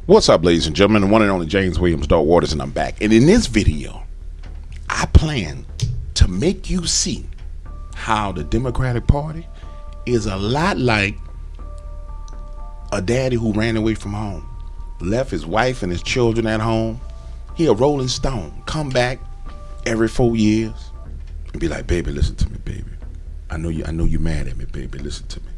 What's up, ladies and gentlemen? The one and only James Williams, Dark Waters, and I'm back. And in this video, I plan to make you see how the Democratic Party is a lot like a daddy who ran away from home, left his wife and his children at home. He a rolling stone, come back every 4 years and be like, baby, listen to me, baby. I know you mad at me, baby. Listen to me.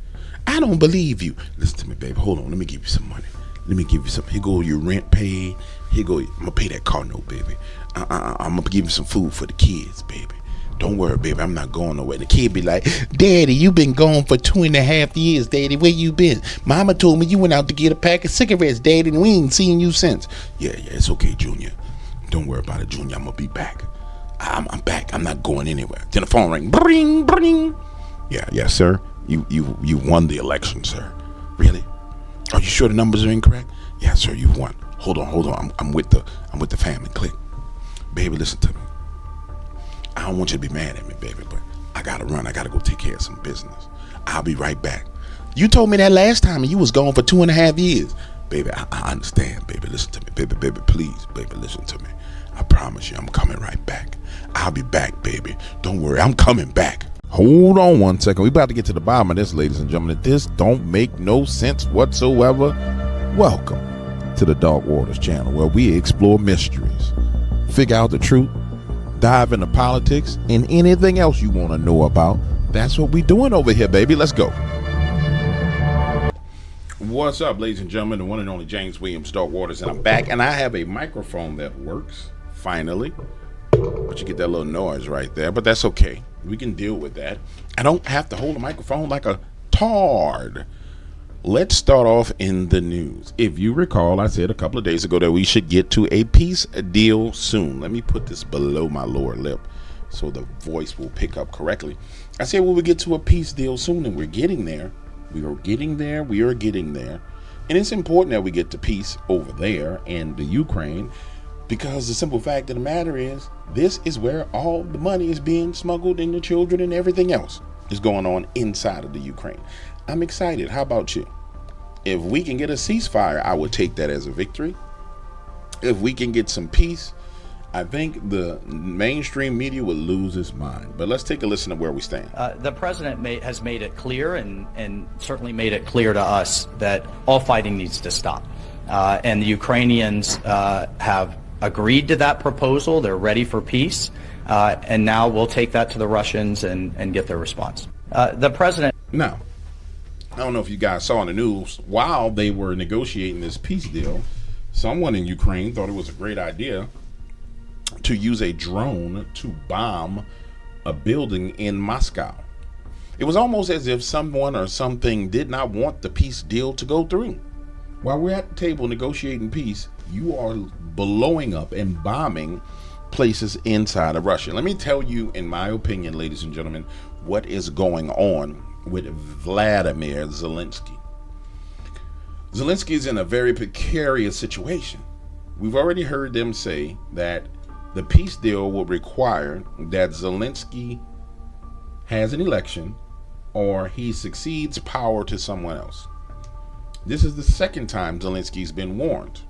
I don't believe you. Listen to me, baby. Hold on, let me give you some money. Let me give you some. Here go your rent paid. Here go. I'm gonna pay that car note, baby. I'm gonna give you some food for the kids, baby. Don't worry, baby. I'm not going nowhere. And the kid be like, Daddy, you been gone for 2.5 years, Daddy. Where you been? Mama told me you went out to get a pack of cigarettes, Daddy, and we ain't seen you since. Yeah, it's okay, Junior. Don't worry about it, Junior. I'm gonna be back. I'm back. I'm not going anywhere. Then the phone ring. Bring, bring. Yeah, sir. You won the election, sir. Really? Are you sure the numbers are incorrect? Yeah, sir, you won. Hold on. I'm with the family. Click. Baby, listen to me. I don't want you to be mad at me, baby, but I gotta run. I gotta go take care of some business. I'll be right back. You told me that last time and you was gone for 2.5 years. Baby, I understand, baby. Listen to me. Baby, please, baby, listen to me. I promise you I'm coming right back. I'll be back, baby. Don't worry, I'm coming back. Hold on 1 second. We about to get to the bottom of this, ladies and gentlemen. This don't make no sense whatsoever. Welcome to the Dark Waters channel, where we explore mysteries, figure out the truth, dive into politics, and anything else you want to know about. That's what we doing over here, baby. Let's go. What's up, ladies and gentlemen? The one and only James Williams, Dark Waters, and I'm back. And I have a microphone that works, finally. But you get that little noise right there, but that's okay. We can deal with that. I don't have to hold the microphone like a tard. Let's start off in the news. If you recall, I said a couple of days ago that we should get to a peace deal soon. Let me put this below my lower lip so the voice will pick up correctly. I said we would get to a peace deal soon, and we're getting there. We are getting there. And it's important that we get to peace over there in the Ukraine, because the simple fact of the matter is, this is where all the money is being smuggled, and the children and everything else is going on inside of the Ukraine. I'm excited. How about you? If we can get a ceasefire, I would take that as a victory. If we can get some peace, I think the mainstream media will lose its mind. But let's take a listen to where we stand. The president has made it clear, and certainly made it clear to us, that all fighting needs to stop. And the Ukrainians have agreed to that proposal. They're ready for peace. And now we'll take that to the Russians and get their response. The president... Now, I don't know if you guys saw in the news, while they were negotiating this peace deal, someone in Ukraine thought it was a great idea to use a drone to bomb a building in Moscow. It was almost as if someone or something did not want the peace deal to go through. While we're at the table negotiating peace, you are blowing up and bombing places inside of Russia. Let me tell you, in my opinion, ladies and gentlemen, what is going on with Vladimir Zelensky. Zelensky is in a very precarious situation. We've already heard them say that the peace deal will require that Zelensky has an election or he succeeds power to someone else. This is the second time Zelensky's been warned.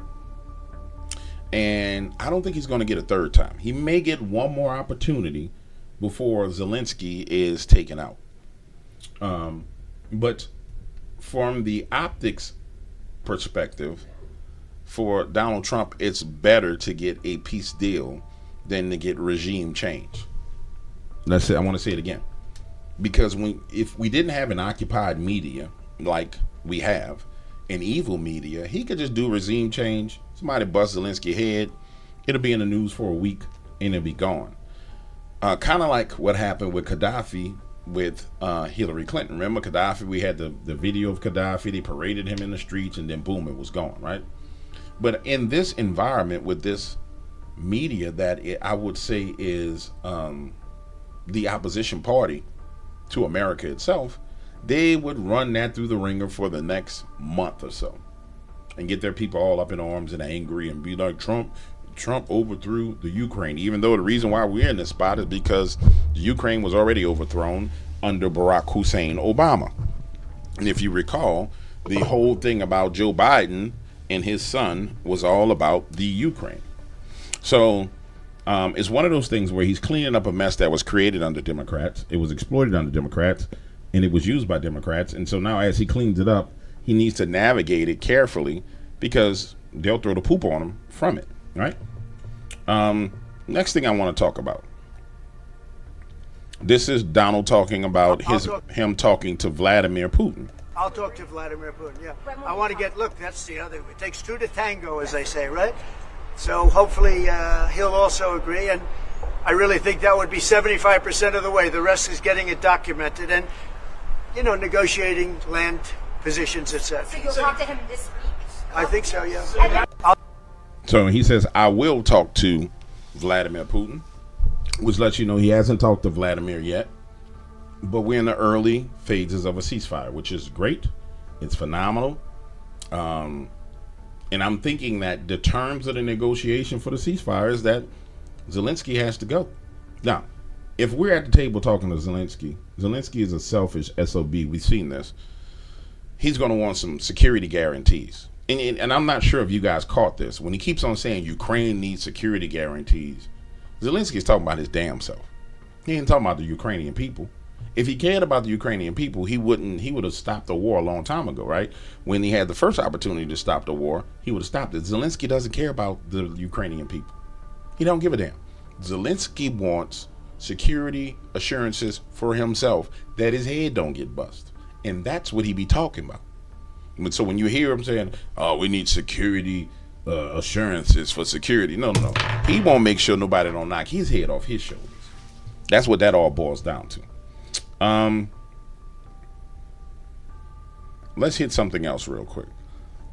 And I don't think he's going to get a third time. He may get one more opportunity before Zelensky is taken out. But from the optics perspective, for Donald Trump, it's better to get a peace deal than to get regime change. I want to say it again. Because if we didn't have an occupied media like we have, an evil media, he could just do regime change. Somebody bust Zelensky's head, it'll be in the news for a week and it'll be gone. Kind of like what happened with Gaddafi with Hillary Clinton. Remember Gaddafi? We had the video of Gaddafi. They paraded him in the streets and then boom, it was gone, right? But in this environment with this media that I would say is the opposition party to America itself, they would run that through the ringer for the next month or so and get their people all up in arms and angry and be like, Trump overthrew the Ukraine, even though the reason why we're in this spot is because the Ukraine was already overthrown under Barack Hussein Obama. And if you recall, the whole thing about Joe Biden and his son was all about the Ukraine. So it's one of those things where he's cleaning up a mess that was created under Democrats. It was exploited under Democrats, and it was used by Democrats. And so now as he cleans it up, he needs to navigate it carefully because they'll throw the poop on him from it, right? Next thing I want to talk about. This is Donald talking about him talking to Vladimir Putin. I'll talk to Vladimir Putin, yeah. I want to look, that's the other, it takes two to tango, as they say, right? So hopefully he'll also agree, and I really think that would be 75% of the way. The rest is getting it documented and, negotiating land positions, etc. So you'll talk to him this week? I think so, yeah. So he says, I will talk to Vladimir Putin, which lets you know he hasn't talked to Vladimir yet. But we're in the early phases of a ceasefire, which is great. It's phenomenal. And I'm thinking that the terms of the negotiation for the ceasefire is that Zelensky has to go. Now, if we're at the table talking to Zelensky is a selfish SOB. We've seen this. He's going to want some security guarantees. And I'm not sure if you guys caught this. When he keeps on saying Ukraine needs security guarantees, Zelensky's talking about his damn self. He ain't talking about the Ukrainian people. If he cared about the Ukrainian people, he would have stopped the war a long time ago, right? When he had the first opportunity to stop the war, he would have stopped it. Zelensky doesn't care about the Ukrainian people. He don't give a damn. Zelensky wants security assurances for himself that his head don't get bust. And that's what he be talking about. So when you hear him saying, oh, we need security assurances for security. No. He won't make sure nobody don't knock his head off his shoulders. That's what that all boils down to. Let's hit something else real quick.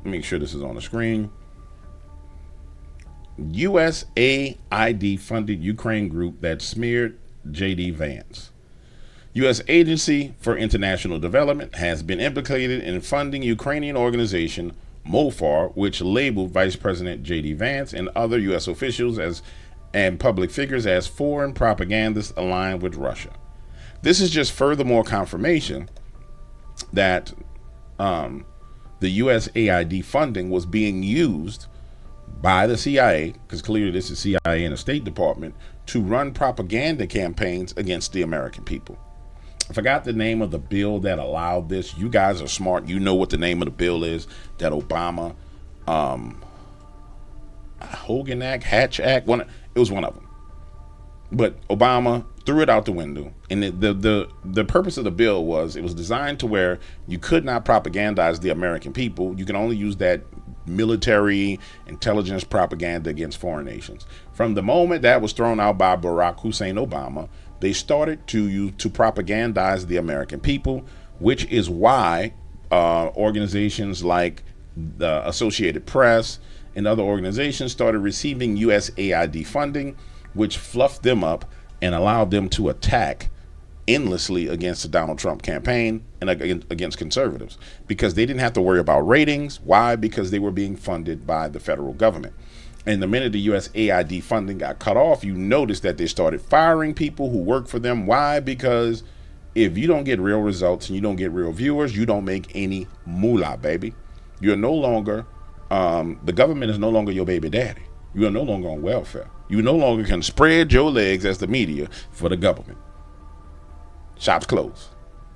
Make sure this is on the screen. USAID funded Ukraine group that smeared J.D. Vance. U.S. Agency for International Development has been implicated in funding Ukrainian organization MOFAR, which labeled Vice President J.D. Vance and other U.S. officials and public figures as foreign propagandists aligned with Russia. This is just furthermore confirmation that the USAID funding was being used by the CIA, because clearly this is CIA and the State Department, to run propaganda campaigns against the American people. I forgot the name of the bill that allowed this. You guys are smart. You know what the name of the bill is that Obama, Hogan Act, Hatch Act, it was one of them. But Obama threw it out the window. And the purpose of the bill was, it was designed to where you could not propagandize the American people. You can only use that military intelligence propaganda against foreign nations. From the moment that was thrown out by Barack Hussein Obama, they started to propagandize the American people, which is why organizations like the Associated Press and other organizations started receiving USAID funding, which fluffed them up and allowed them to attack endlessly against the Donald Trump campaign and against conservatives, because they didn't have to worry about ratings. Why? Because they were being funded by the federal government. And the minute the USAID funding got cut off, you notice that they started firing people who work for them. Why? Because if you don't get real results and you don't get real viewers, you don't make any moolah, baby. You're no longer, the government is no longer your baby daddy. You are no longer on welfare. You no longer can spread your legs as the media for the government. Shop's closed.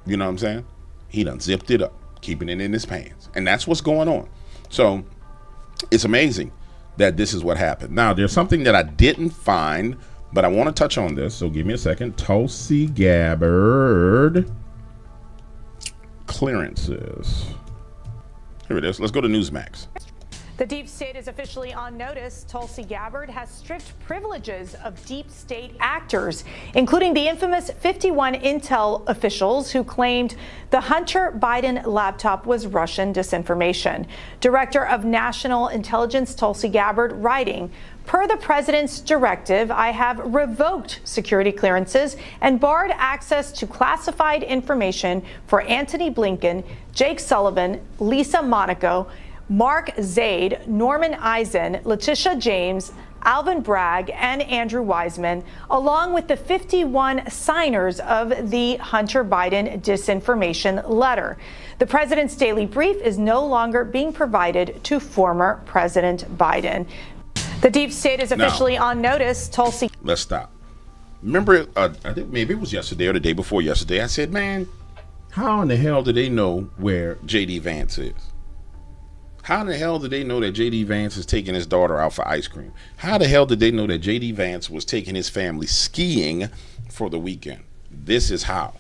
You know what I'm saying? He done zipped it up, keeping it in his pants. And that's what's going on. So it's amazing that this is what happened. Now, there's something that I didn't find, but I want to touch on this. So give me a second. Tulsi Gabbard clearances. Here it is. Let's go to Newsmax. The deep state is officially on notice. Tulsi Gabbard has stripped privileges of deep state actors, including the infamous 51 intel officials who claimed the Hunter Biden laptop was Russian disinformation. Director of National Intelligence Tulsi Gabbard writing, per the president's directive, I have revoked security clearances and barred access to classified information for Antony Blinken, Jake Sullivan, Lisa Monaco, Mark Zaid, Norman Eisen, Letitia James, Alvin Bragg and Andrew Wiseman, along with the 51 signers of the Hunter Biden disinformation letter. The president's daily brief is no longer being provided to former President Biden. The deep state is officially on notice. Tulsi. Let's stop. Remember, I think maybe it was yesterday or the day before yesterday, I said, man, how in the hell do they know where J.D. Vance is? How in the hell did they know that J.D. Vance is taking his daughter out for ice cream? How the hell did they know that J.D. Vance was taking his family skiing for the weekend? This is how.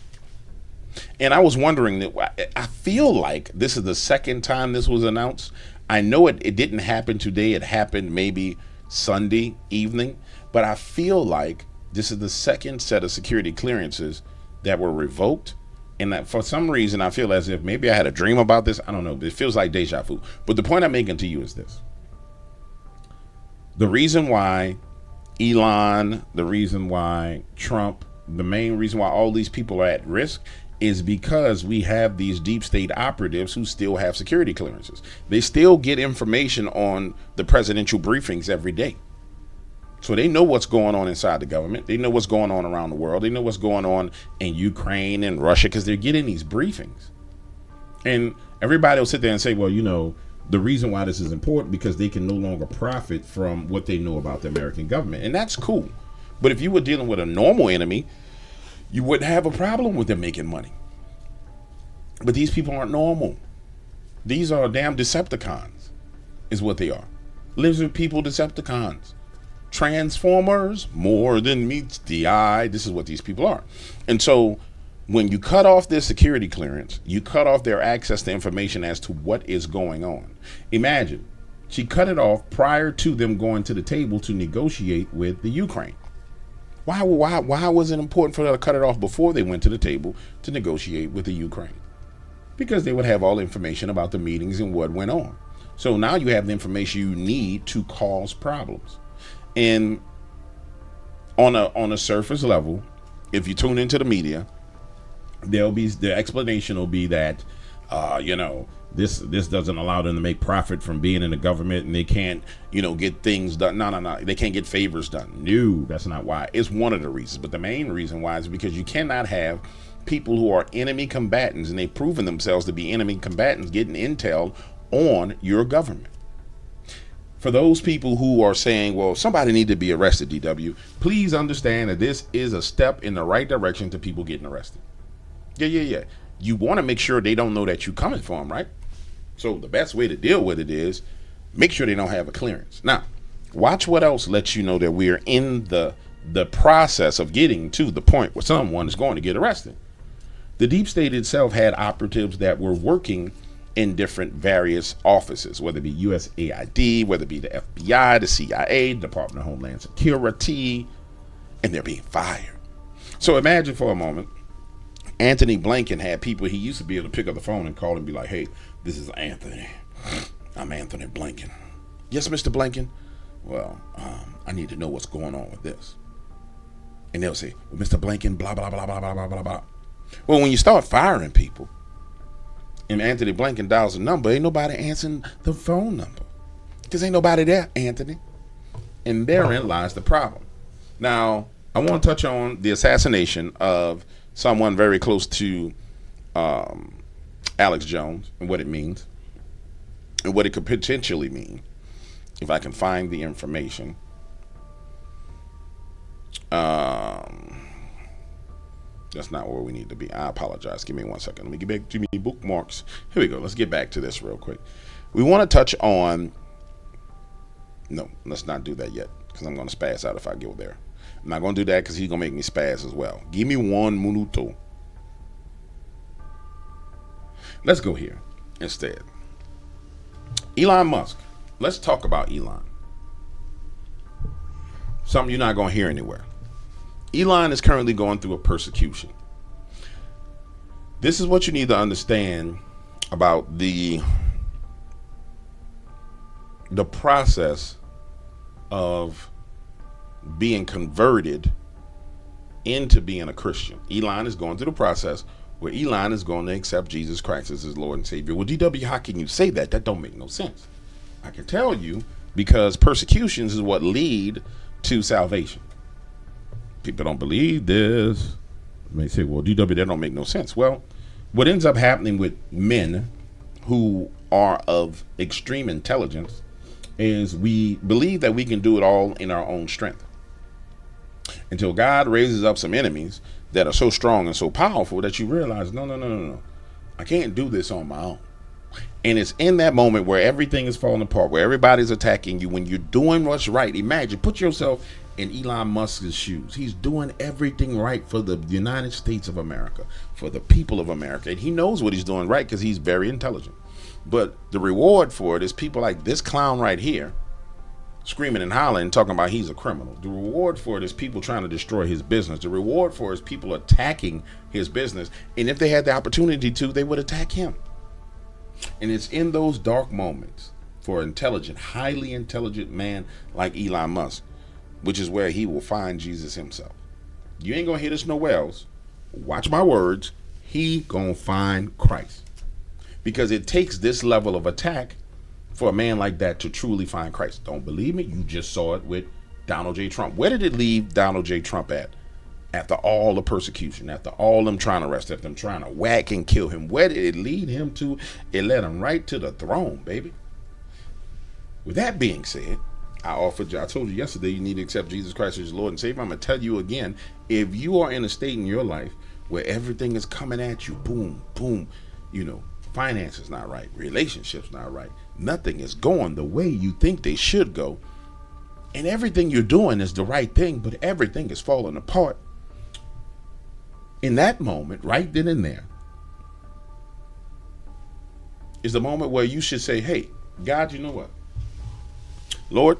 And I was wondering, that I feel like this is the second time this was announced. I know it didn't happen today. It happened maybe Sunday evening. But I feel like this is the second set of security clearances that were revoked. And that for some reason, I feel as if maybe I had a dream about this. I don't know, but it feels like deja vu. But the point I'm making to you is this. The reason why Elon, the reason why Trump, the main reason why all these people are at risk is because we have these deep state operatives who still have security clearances. They still get information on the presidential briefings every day. So they know what's going on inside the government. They know what's going on around the world. They know what's going on in Ukraine and Russia because they're getting these briefings. And everybody will sit there and say, well, you know, the reason why this is important because they can no longer profit from what they know about the American government. And that's cool. But if you were dealing with a normal enemy, you wouldn't have a problem with them making money. But these people aren't normal. These are damn Decepticons, is what they are. Lizard people, Decepticons. Transformers, more than meets the eye. This is what these people are. And so when you cut off their security clearance, you cut off their access to information as to what is going on. Imagine, she cut it off prior to them going to the table to negotiate with the Ukraine. Why was it important for her to cut it off before they went to the table to negotiate with the Ukraine? Because they would have all the information about the meetings and what went on. So now you have the information you need to cause problems. And on a surface level, if you tune into the media, the explanation will be that this doesn't allow them to make profit from being in the government, and they can't get things done. No, they can't get favors done. No, that's not why. It's one of the reasons, but the main reason why is because you cannot have people who are enemy combatants, and they've proven themselves to be enemy combatants, getting intel on your government. For those people who are saying, well, somebody need to be arrested, DW, please understand that this is a step in the right direction to people getting arrested. Yeah. You want to make sure they don't know that you're coming for them, right? So the best way to deal with it is make sure they don't have a clearance. Now, watch what else lets you know that we are in the process of getting to the point where someone is going to get arrested. The deep state itself had operatives that were working in different various offices, whether it be USAID, whether it be the FBI, the CIA, Department of Homeland Security, and they're being fired. So imagine for a moment, Anthony Blinken had people he used to be able to pick up the phone and call and be like, hey, this is Anthony. I'm Anthony Blinken. Yes, Mr. Blinken? Well, I need to know what's going on with this. And they'll say, well, Mr. Blinken, blah, blah, blah, blah, blah, blah, blah, blah. Well, when you start firing people, and Anthony Blinken dials a number, ain't nobody answering the phone number. Because ain't nobody there, Anthony. And therein lies the problem. Now, I want to touch on the assassination of someone very close to Alex Jones and what it means and what it could potentially mean if I can find the information. That's not where we need to be. I apologize. Give me 1 second. Let me get back to me bookmarks. Here we go. Let's get back to this real quick. We want to touch on... No, let's not do that yet because I'm going to spaz out if I go there. I'm not going to do that because he's going to make me spaz as well. Give me 1 minuto. Let's go here instead. Elon Musk. Let's talk about Elon. Something you're not going to hear anywhere. Elon is currently going through a persecution. This is what you need to understand about the process of being converted into being a Christian. Elon is going through the process where Elon is going to accept Jesus Christ as his Lord and Savior. Well, DW, how can you say that? That don't make no sense. I can tell you because persecutions is what lead to salvation. People don't believe this. They say, well, DW, that don't make no sense. Well, what ends up happening with men who are of extreme intelligence is we believe that we can do it all in our own strength, until God raises up some enemies that are so strong and so powerful that you realize, no, I can't do this on my own. And it's in that moment where everything is falling apart, where everybody's attacking you, when you're doing what's right. Imagine, put yourself in Elon Musk's shoes. He's doing everything right for the United States of America, for the people of America. And he knows what he's doing right because he's very intelligent. But the reward for it is people like this clown right here screaming and hollering, talking about he's a criminal. The reward for it is people trying to destroy his business. The reward for it is people attacking his business. And if they had the opportunity to, they would attack him. And it's in those dark moments for an intelligent, highly intelligent man like Elon Musk, which is where he will find Jesus himself. You ain't gonna hear this nowhere else. Watch my words. He gonna find Christ. Because it takes this level of attack for a man like that to truly find Christ. Don't believe me? You just saw it with Donald J. Trump. Where did it leave Donald J. Trump at? After all the persecution, after all them trying to arrest him, them trying to whack and kill him, where did it lead him to? It led him right to the throne, baby. With that being said, I told you yesterday, you need to accept Jesus Christ as your Lord and Savior. I'm going to tell you again, if you are in a state in your life where everything is coming at you, boom, boom, finances not right, relationships not right, nothing is going the way you think they should go, and everything you're doing is the right thing, but everything is falling apart. In that moment, right then and there, is the moment where you should say, hey, God, you know what? Lord,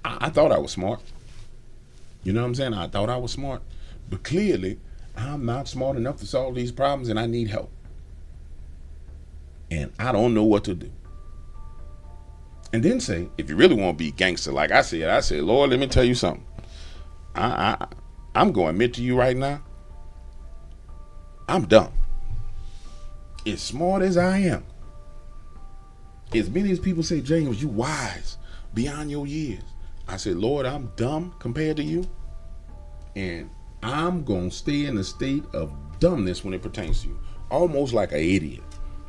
I thought I was smart. You know what I'm saying? I thought I was smart. But clearly, I'm not smart enough to solve these problems, and I need help. And I don't know what to do. And then say, if you really want to be gangster, like I said, Lord, let me tell you something. I'm going to admit to you right now, I'm dumb. As smart as I am, as many as people say, James, you wise beyond your years. I said, Lord, I'm dumb compared to you. And I'm going to stay in a state of dumbness when it pertains to you. Almost like an idiot.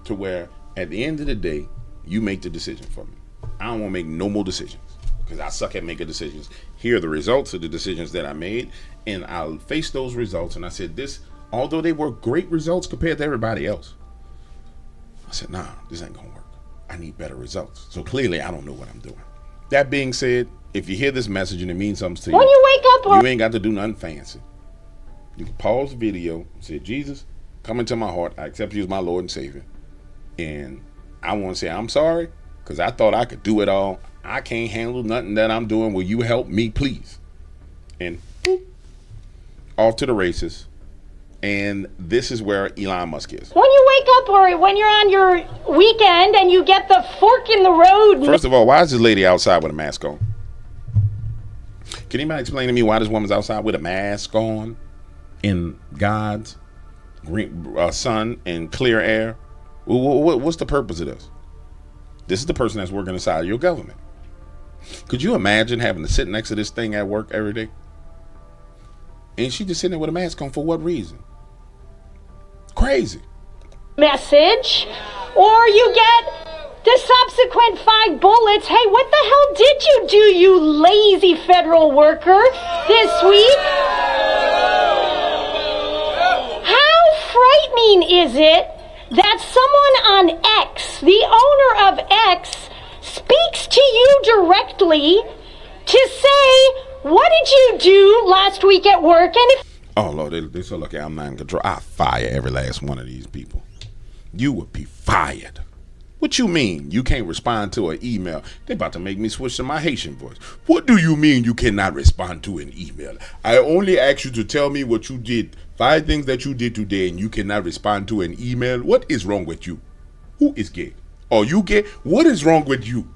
To where at the end of the day, you make the decision for me. I don't want to make no more decisions because I suck at making decisions. Here are the results of the decisions that I made, and I'll face those results. And I said, although they were great results compared to everybody else, I said, nah, this ain't going to work. I need better results. So clearly, I don't know what I'm doing. That being said, if you hear this message and it means something to you, when you wake up, you ain't got to do nothing fancy. You can pause the video and say, Jesus, come into my heart. I accept you as my Lord and Savior. And I want to say, I'm sorry, because I thought I could do it all. I can't handle nothing that I'm doing. Will you help me, please? And boop, off to the races. And this is where Elon Musk is. when you wake up or when you're on your weekend and you get the fork in the road. First of all, why is this lady outside with a mask on? Can anybody explain to me why this woman's outside with a mask on in God's sun and clear air? What's the purpose of this? This is the person that's working inside of your government. Could you imagine having to sit next to this thing at work every day? And she just sitting there with a mask on for what reason? Crazy. Message, or you get the subsequent 5 bullets. Hey, what the hell did you do, you lazy federal worker, this week? How frightening is it that someone on X, the owner of X, speaks to you directly to say, what did you do last week at work? And if Oh, Lord, they're so lucky I'm not in control. I fire every last one of these people. You would be fired. What you mean you can't respond to an email? They about to make me switch to my Haitian voice. What do you mean you cannot respond to an email? I only asked you to tell me what you did. 5 things that you did today and you cannot respond to an email? What is wrong with you? Who is gay? Are you gay? What is wrong with you?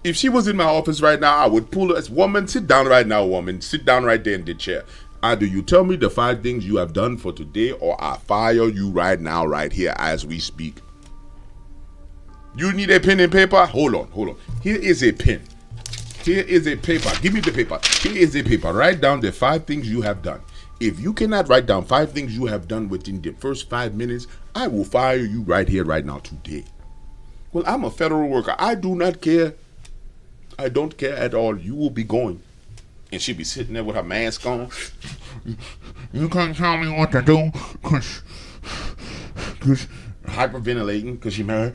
If she was in my office right now, I would pull her as woman, sit down right now, woman. Sit down right there in the chair. Either you tell me the 5 things you have done for today or I fire you right now, right here as we speak. You need a pen and paper? Hold on. Here is a pen. Here is a paper. Give me the paper. Here is a paper. Write down the 5 things you have done. If you cannot write down 5 things you have done within the first 5 minutes, I will fire you right here, right now, today. Well, I'm a federal worker. I do not care. I don't care at all. You will be going. And she'll be sitting there with her mask on. You can't tell me what to do. Because hyperventilating because you're mad.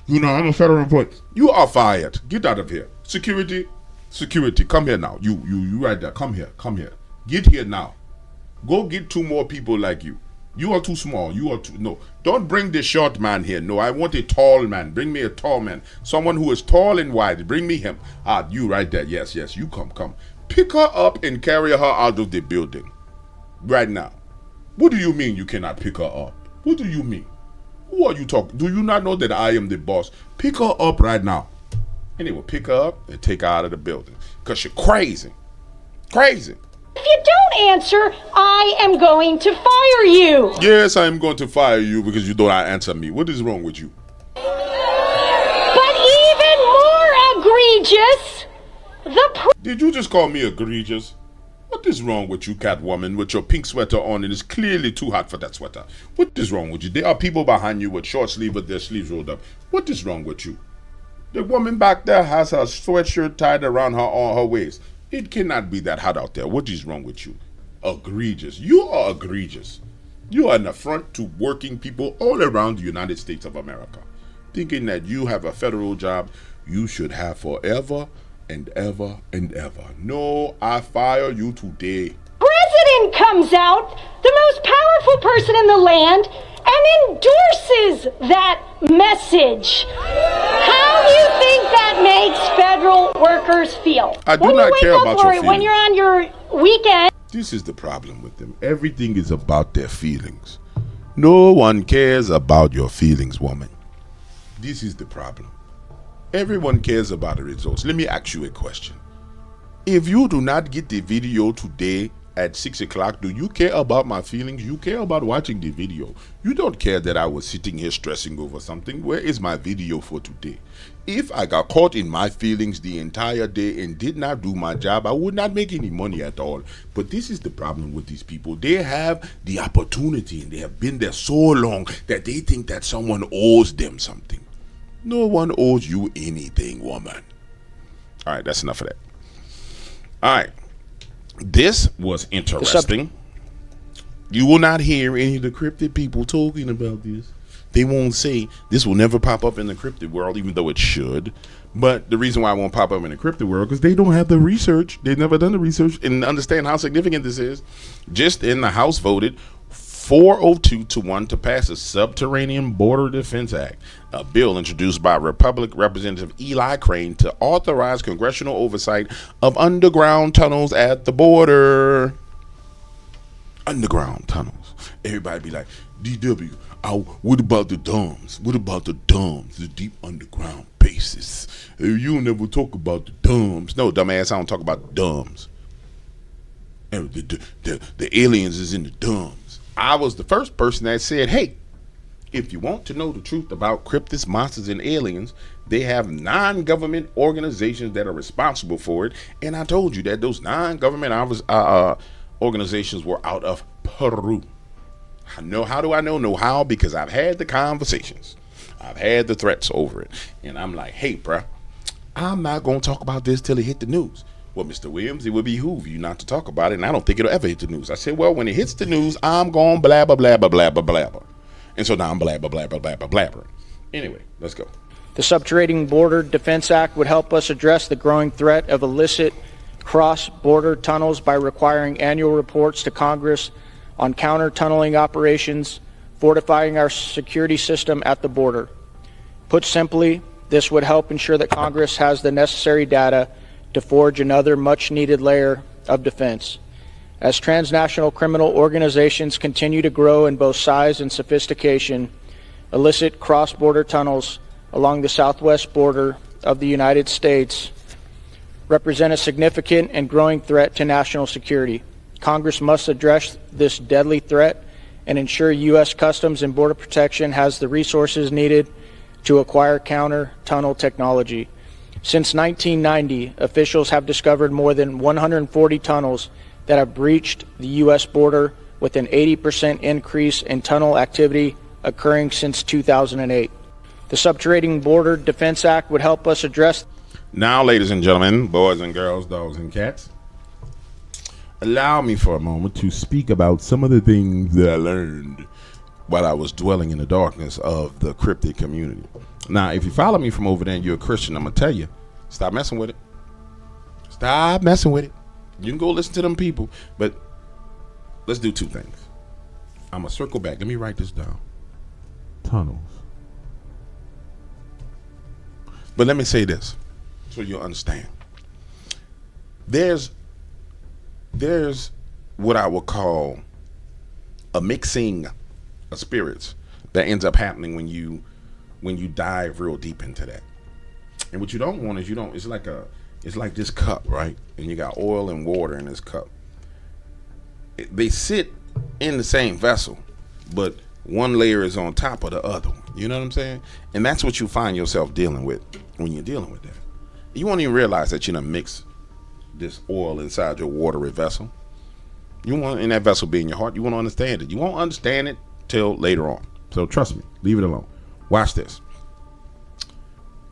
You know, I'm a federal employee. You are fired. Get out of here. Security, come here now. You right there. Come here. Get here now. Go get 2 more people like you. You are too small. No. Don't bring the short man here. No, I want a tall man. Bring me a tall man. Someone who is tall and wide. Bring me him. You right there. Yes. You come. Pick her up and carry her out of the building. Right now. What do you mean you cannot pick her up? What do you mean? Who are you talking? Do you not know that I am the boss? Pick her up right now. Anyway, pick her up and take her out of the building. Because you're crazy. Crazy. If you don't answer, I am going to fire you. Yes, I am going to fire you because you do not answer me. What is wrong with you? But even more egregious, Did you just call me egregious? What is wrong with you, Catwoman, with your pink sweater on? It is clearly too hot for that sweater. What is wrong with you? There are people behind you with short sleeves with their sleeves rolled up. What is wrong with you? The woman back there has her sweatshirt tied around her waist. It cannot be that hot out there. What is wrong with you? Egregious. You are egregious. You are an affront to working people all around the United States of America. Thinking that you have a federal job you should have forever and ever and ever. No, I fire you today. President comes out, the most powerful person in the land, and endorses that message. How do you think that makes federal workers feel? I do not care about your feelings. When you're on your weekend. This is the problem with them. Everything is about their feelings. No one cares about your feelings, woman. This is the problem. Everyone cares about the results. Let me ask you a question. If you do not get the video today at 6 o'clock, do you care about my feelings? You care about watching the video. You don't care that I was sitting here stressing over something. Where is my video for today? If I got caught in my feelings the entire day and did not do my job, I would not make any money at all. But this is the problem with these people. They have the opportunity and they have been there so long that they think that someone owes them something. No one owes you anything, woman. All right, that's enough of that. All right. This was interesting. You will not hear any of the cryptid people talking about this. They won't say this will never pop up in the cryptid world, even though it should. But the reason why it won't pop up in the cryptid world because they don't have the research. They've never done the research and understand how significant this is. Just in the House voted 402-1 to pass the Subterranean Border Defense Act, a bill introduced by Republican Representative Eli Crane to authorize congressional oversight of underground tunnels at the border. Underground tunnels. Everybody be like, DW, what about the DUMBs? What about the DUMBs, the deep underground bases? You never talk about the DUMBs. No, dumbass, I don't talk about the DUMBs. The aliens is in the DUMBs. I was the first person that said, hey, if you want to know the truth about cryptids, monsters, and aliens, they have non-government organizations that are responsible for it. And I told you that those non-government organizations were out of Peru. I know. How do I know? Know how? Because I've had the conversations. I've had the threats over it. And I'm like, hey, bruh, I'm not going to talk about this till it hit the news. Well, Mr. Williams, it would behoove you not to talk about it, and I don't think it'll ever hit the news. I said, well, when it hits the news, I'm going blabber, blabber, blabber, blabber. And so now I'm blabber, blabber, blabber, blabber. Anyway, let's go. The Subterranean Border Defense Act would help us address the growing threat of illicit cross-border tunnels by requiring annual reports to Congress on counter-tunneling operations, fortifying our security system at the border. Put simply, this would help ensure that Congress has the necessary data to forge another much-needed layer of defense. As transnational criminal organizations continue to grow in both size and sophistication, illicit cross-border tunnels along the southwest border of the United States represent a significant and growing threat to national security. Congress must address this deadly threat and ensure U.S. Customs and Border Protection has the resources needed to acquire counter tunnel technology. Since 1990, officials have discovered more than 140 tunnels that have breached the U.S. border, with an 80% increase in tunnel activity occurring since 2008. The Subterranean Border Defense Act would help us address. Now, ladies and gentlemen, boys and girls, dogs and cats, allow me for a moment to speak about some of the things that I learned while I was dwelling in the darkness of the cryptid community. Now, if you follow me from over there and you're a Christian, I'm going to tell you, stop messing with it. Stop messing with it. You can go listen to them people, but let's do two things. I'm going to circle back. Let me write this down. Tunnels. But let me say this so you'll understand. There's what I would call a mixing of spirits that ends up happening when you dive real deep into that. And what you don't want is it's like this cup, right? And you got oil and water in this cup. They sit in the same vessel, but one layer is on top of the other one. You know what I'm saying? And that's what you find yourself dealing with when you're dealing with that. You won't even realize that you done mix this oil inside your watery vessel. You want in that vessel be in your heart. You won't understand it. You won't understand it till later on. So trust me, leave it alone. Watch this.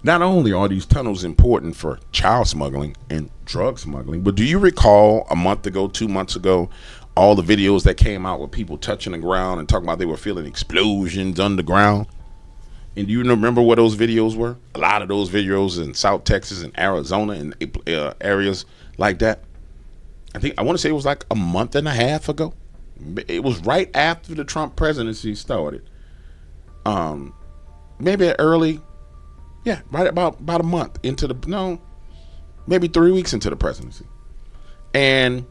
Not only are these tunnels important for child smuggling and drug smuggling, but do you recall a month ago, 2 months ago, all the videos that came out with people touching the ground and talking about they were feeling explosions underground? And do you remember what those videos were? A lot of those videos in South Texas and Arizona and areas like that. I want to say it was like a month and a half ago. It was right after the Trump presidency started. Maybe right about a month into maybe 3 weeks into the presidency. And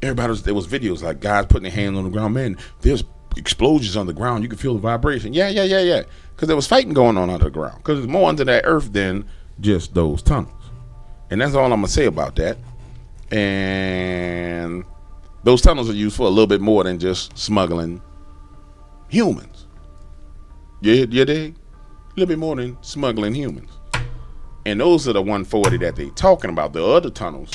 there was videos like guys putting their hands on the ground. Man, there's explosions on the ground. You can feel the vibration. Yeah. Because there was fighting going on under the ground. Because there's more under that earth than just those tunnels. And that's all I'm going to say about that. And those tunnels are used for a little bit more than just smuggling humans. You dig? A little bit more than smuggling humans. And those are the 140 that they talking about. The other tunnels,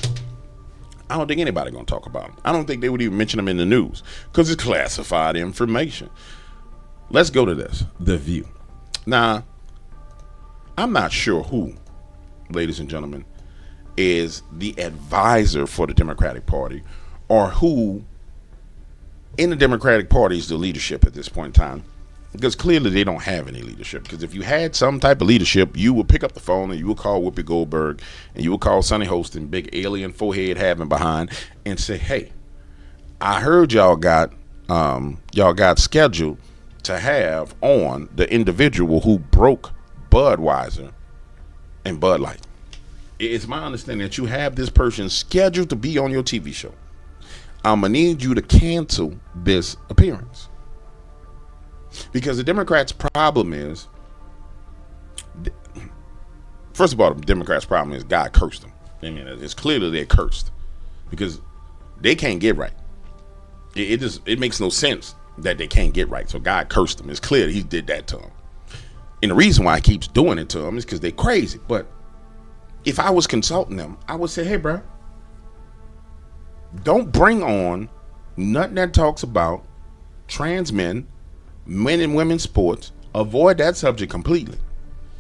I don't think anybody going to talk about them. I don't think they would even mention them in the news because it's classified information. Let's go to this, The View. Now, I'm not sure who, ladies and gentlemen, is the advisor for the Democratic Party or who in the Democratic Party is the leadership at this point in time. Because clearly they don't have any leadership. Because if you had some type of leadership, you would pick up the phone and you would call Whoopi Goldberg and you would call Sonny Hostin, big alien forehead having behind, and say, hey, I heard y'all got scheduled to have on the individual who broke Budweiser and Bud Light. It's my understanding that you have this person scheduled to be on your TV show. I'm going to need you to cancel this appearance. Because the Democrats' problem is, first of all, the Democrats' problem is God cursed them. I mean, it's clearly they're cursed because they can't get right. It makes no sense that they can't get right. So God cursed them. It's clear he did that to them. And the reason why he keeps doing it to them is because they're crazy. But if I was consulting them, I would say, hey, bro, don't bring on nothing that talks about trans men and women's sports. Avoid that subject completely.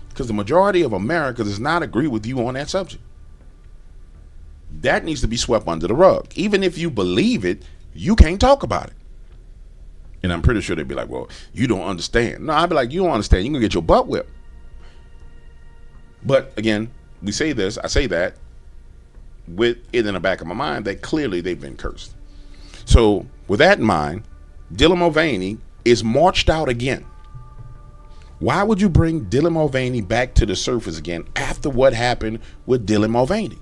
Because the majority of America does not agree with you on that subject. That needs to be swept under the rug. Even if you believe it, you can't talk about it. And I'm pretty sure they'd be like, well, you don't understand. No, I'd be like, you don't understand. You're going to get your butt whipped. But again, I say that with it in the back of my mind that clearly they've been cursed. So with that in mind, Dylan Mulvaney is marched out again. Why would you bring Dylan Mulvaney back to the surface again after what happened with Dylan Mulvaney?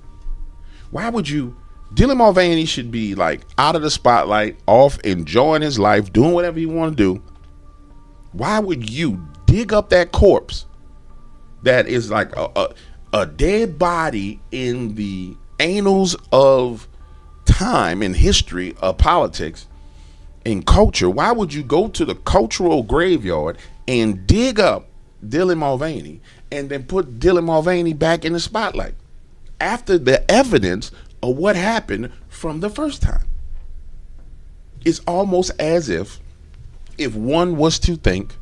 Why would you? Dylan Mulvaney should be like out of the spotlight, off enjoying his life, doing whatever he want to do. Why would you dig up that corpse that is like a dead body in the annals of time and history of politics and culture? Why would you go to the cultural graveyard and dig up Dylan Mulvaney and then put Dylan Mulvaney back in the spotlight after the evidence of what happened from the first time. It's almost as if one was to think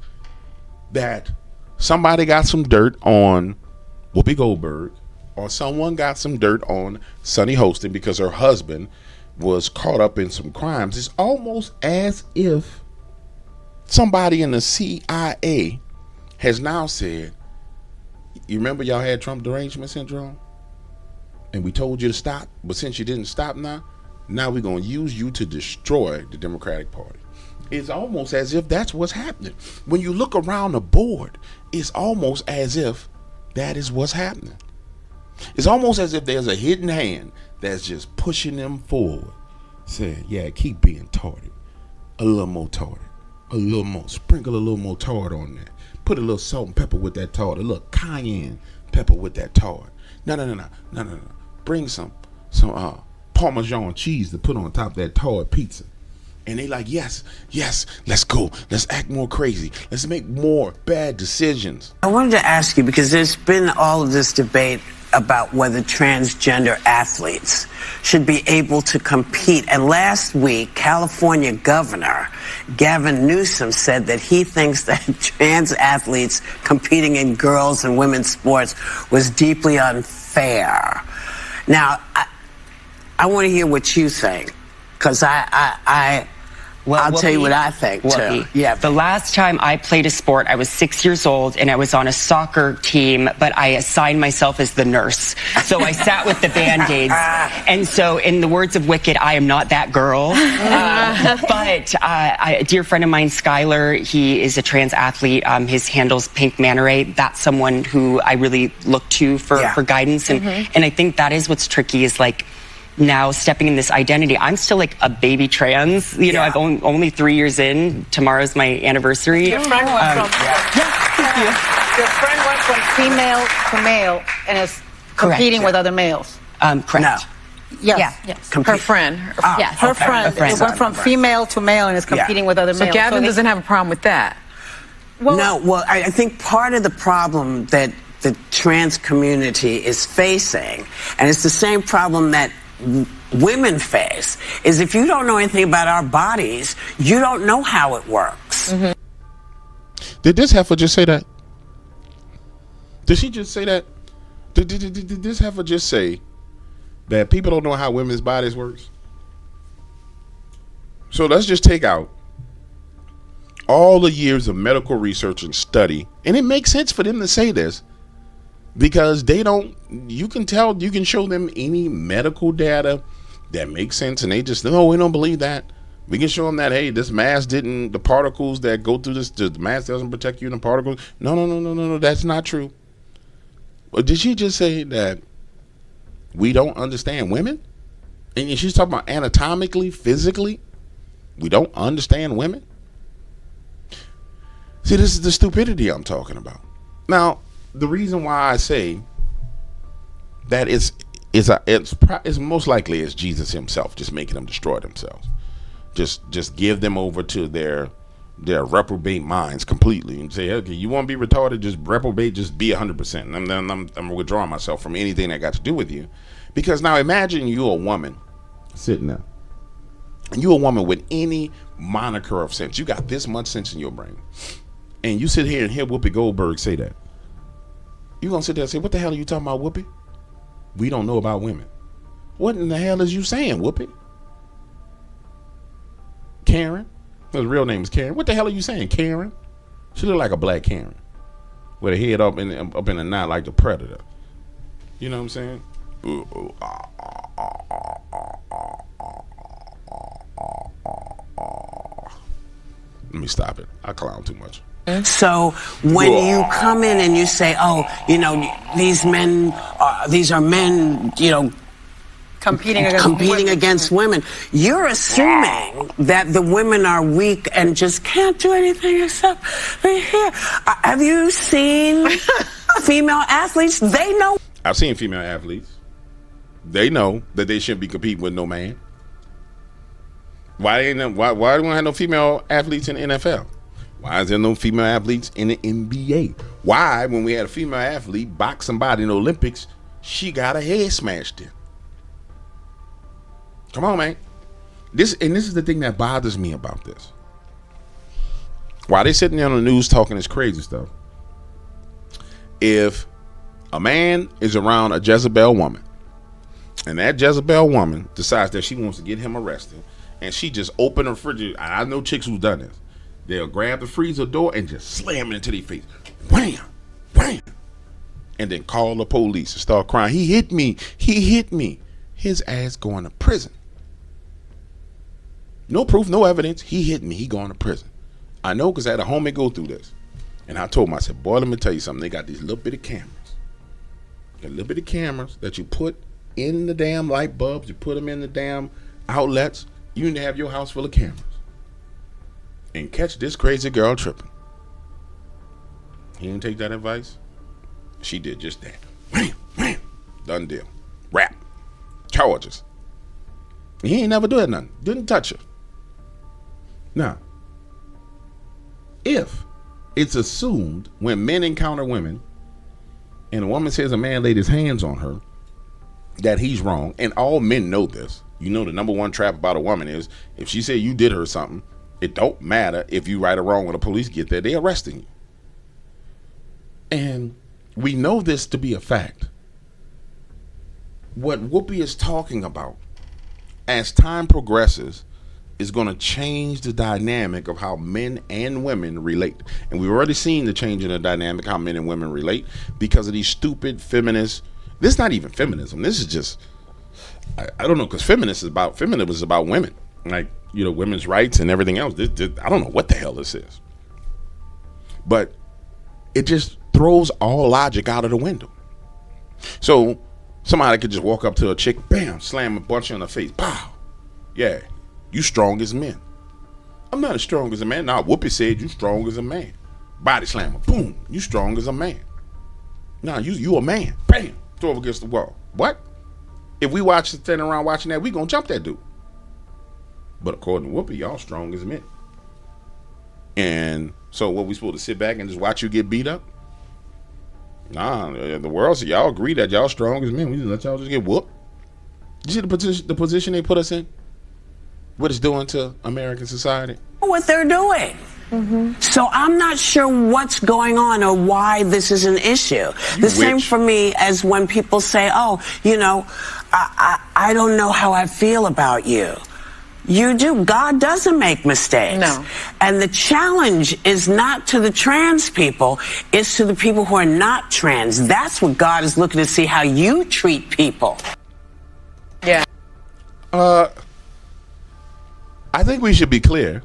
that somebody got some dirt on Whoopi Goldberg or someone got some dirt on Sunny Hostin because her husband was caught up in some crimes. It's almost as if somebody in the CIA has now said, you remember y'all had Trump derangement syndrome? And we told you to stop, but since you didn't stop now we're going to use you to destroy the Democratic Party. It's almost as if that's what's happening. When you look around the board, it's almost as if that is what's happening. It's almost as if there's a hidden hand that's just pushing them forward, saying, yeah, keep being tarted. A little more tarted. A little more. Sprinkle a little more tart on that. Put a little salt and pepper with that tart. A little cayenne pepper with that tart. No. Bring some Parmesan cheese to put on top of that tart pizza. And they like, yes, let's go. Let's act more crazy. Let's make more bad decisions. I wanted to ask you, because there's been all of this debate about whether transgender athletes should be able to compete. And last week, California Governor Gavin Newsom said that he thinks that trans athletes competing in girls' and women's sports was deeply unfair. Now, I want to hear what you think, because I'll tell you what I think, too. Yeah. The last time I played a sport, I was 6 years old, and I was on a soccer team, but I assigned myself as the nurse. So I sat with the Band-Aids. And so, in the words of Wicked, I am not that girl. But a dear friend of mine, Skylar, he is a trans athlete. His handle's Pink Manta Ray. That's someone who I really look to for guidance. And I think that is what's tricky, is like, now stepping in this identity. I'm still like a baby trans. You know, I've only 3 years in. Tomorrow's my anniversary. Your friend went Your friend went from female to male and is competing with other males. Correct. No. Yes. Her friend. Her friend went from female to male and is competing with other males. So Gavin doesn't have a problem with that. Well, I think part of the problem that the trans community is facing, and it's the same problem that women face, is if you don't know anything about our bodies, you don't know how it works. Did this heifer just say that? Did she just say that? Did this heifer just say that people don't know how women's bodies works? So let's just take out all the years of medical research and study, and it makes sense for them to say this, because they don't, you can show them any medical data that makes sense, and they just, no, we don't believe that. We can show them that, hey, this mask the particles that go through this, the mask doesn't protect you in the particles. No, that's not true. But did she just say that we don't understand women? And she's talking about anatomically, physically, we don't understand women? See, this is the stupidity I'm talking about. Now, the reason why I say that it's most likely it's Jesus himself just making them destroy themselves. Just give them over to their reprobate minds completely and say, okay, you want to be retarded, just reprobate, just be 100%. I'm withdrawing myself from anything that got to do with you. Because now imagine you're a woman sitting there, and you're a woman with any moniker of sense. You got this much sense in your brain, and you sit here and hear Whoopi Goldberg say that. You're going to sit there and say, what the hell are you talking about, Whoopi? We don't know about women. What in the hell is you saying, Whoopi? Karen? Her real name is Karen. What the hell are you saying, Karen? She look like a black Karen with her head up in a knot like the Predator. You know what I'm saying? Let me stop it. I clown too much. So when you come in and you say, oh, you know, these are men, you know, competing against women, you're assuming that the women are weak and just can't do anything except be here. Have you seen female athletes? They know. I've seen female athletes. They know that they shouldn't be competing with no man. Why do we have no female athletes in the NFL? Why is there no female athletes in the NBA? Why, when we had a female athlete box somebody in the Olympics, she got her head smashed in? Come on, man. This is the thing that bothers me about this. While they sitting there on the news talking this crazy stuff, if a man is around a Jezebel woman, and that Jezebel woman decides that she wants to get him arrested, and she just open her refrigerator, I know chicks who've done this. They'll grab the freezer door and just slam it into their face. Wham! Wham! And then call the police and start crying. He hit me. He hit me. His ass going to prison. No proof, no evidence. He hit me. He going to prison. I know because I had a homie go through this. And I told him, I said, boy, let me tell you something. They got these little bitty cameras. The little bitty cameras that you put in the damn light bulbs. You put them in the damn outlets. You need to have your house full of cameras. And catch this crazy girl tripping. He didn't take that advice. She did just that. Wham, wham. Done deal. Rap. Charges. He ain't never doing nothing. Didn't touch her. Now, if it's assumed when men encounter women and a woman says a man laid his hands on her, that he's wrong, and all men know this. You know the number one trap about a woman is if she say you did her something, it don't matter if you right or wrong when the police get there, they arresting you. And we know this to be a fact. What Whoopi is talking about as time progresses is going to change the dynamic of how men and women relate. And we've already seen the change in the dynamic how men and women relate because of these stupid feminists. This is not even feminism. This is just, I don't know, because feminism is about women. Like, you know, women's rights and everything else. I don't know what the hell this is. But it just throws all logic out of the window. So somebody could just walk up to a chick, bam, slam a bunch in her face. Pow. Yeah, you strong as men. I'm not as strong as a man. Nah, Whoopi said you strong as a man. Body slammer. Boom. You strong as a man. Nah, you a man. Bam. Throw up against the wall. What? If we standing around watching that, we gonna jump that dude. But according to Whoopi, y'all strong as men. And so what, we supposed to sit back and just watch you get beat up? Nah, the world, so y'all agree that y'all strong as men. We just let y'all just get whooped. You see the position they put us in? What it's doing to American society? What they're doing. Mm-hmm. So I'm not sure what's going on or why this is an issue. The same for me as when people say, oh, you know, I don't know how I feel about you. You do. God doesn't make mistakes. No. And the challenge is not to the trans people, it's to the people who are not trans. That's what God is looking to see, how you treat people. Yeah. I think we should be clear.